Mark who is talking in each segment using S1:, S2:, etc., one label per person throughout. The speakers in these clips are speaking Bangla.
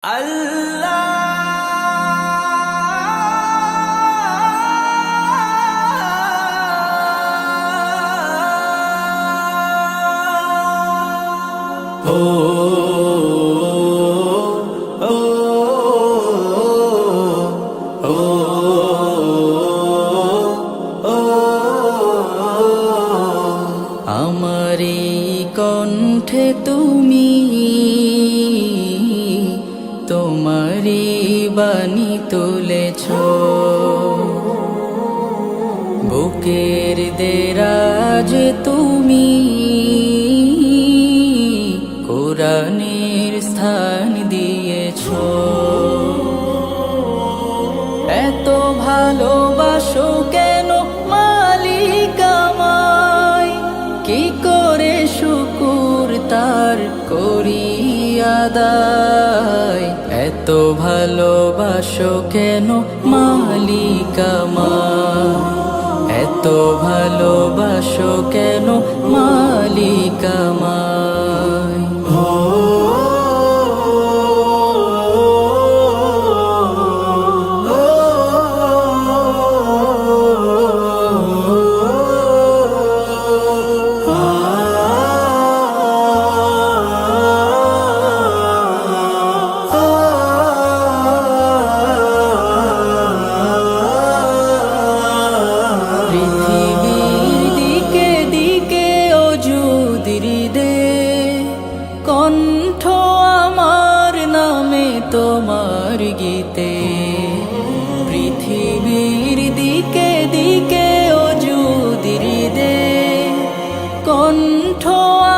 S1: আল্লাহ ও ও ও ও আমারি কণ্ঠে তুমি তোমারি বাণী তুলেছ, বুকের দেরাজ তুমি কোরআনের স্থান দিয়েছ। এত ভালোবাসো কেন মালিক আমায়, কি করে শুকুর তার করি আদায়। এত ভালোবাসো কেন মালিক আমায়, এত ভালোবাসো কেন মালিক আমায়। কণ্ঠ আমার নামে তোমার গীতে, পৃথিবীর দিকে দিকে ওজুদির দে। কণ্ঠ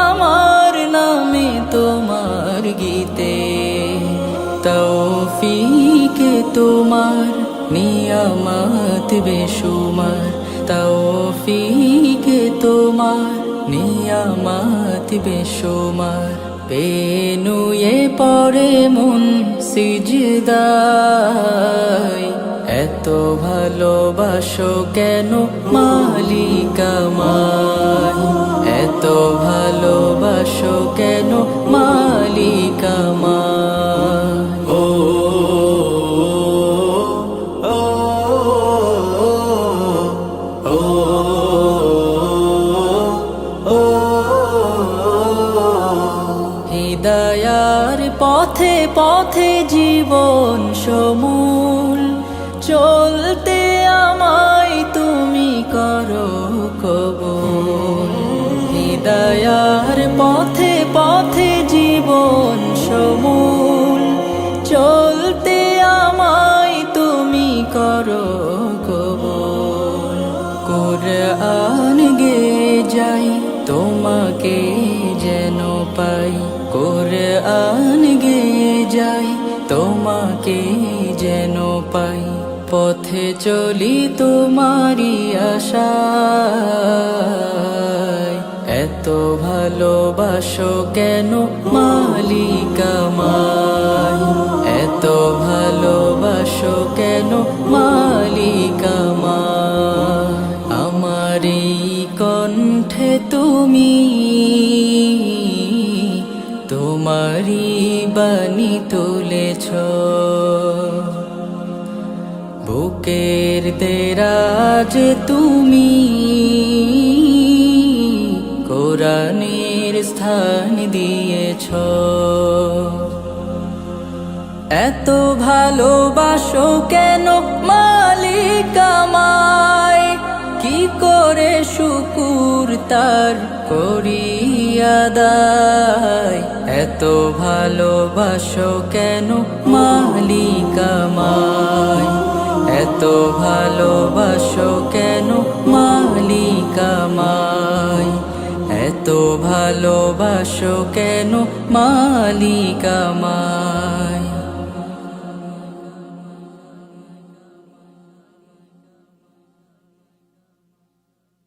S1: আমার নামে তোমার গীতে, তৌফিকে তোমার নিয়ামত বেশুমার। তৌফিকে তোমার নিয়ামত বেশুমার। পেনুয়ে পড়ে মন সিজদায়, এত ভালোবাসো কেন মালিক আমায়, এত ভালোবাসো কেন মালিক আমায়। ও ও ও ও হিদায়ার পথে পথে জীবন সমূল, চলতে আমায় তুমি করো কবুল। হিদায়ার পথে পথে জীবন সমূল, চলতে আমায় তুমি করো কবুল। কুরআন গে যাই তোমাকে যেন পাই, কুরআন গে যাই তোমাকে যেন পাই। পথে চলি তোমারি আশায়, এত ভালোবাসো কেন মালিক আমায়, এত ভালোবাসো কেন মালিক আমায়। আমারি কণ্ঠে তুমি তোমারি বাণী তুলেছ, বুকের দেরাজ তুমি কোরআনের স্থান দিয়েছ। এত ভালোবাসো কেন মালিক আমায়, কি করে শুকুর তার করি আদায়। এত ভালোবাসো কেন মালিক আমায়, এত ভালোবাসো কেন মালিক আমায়, এত ভালোবাসো কেন মালিক আমায়।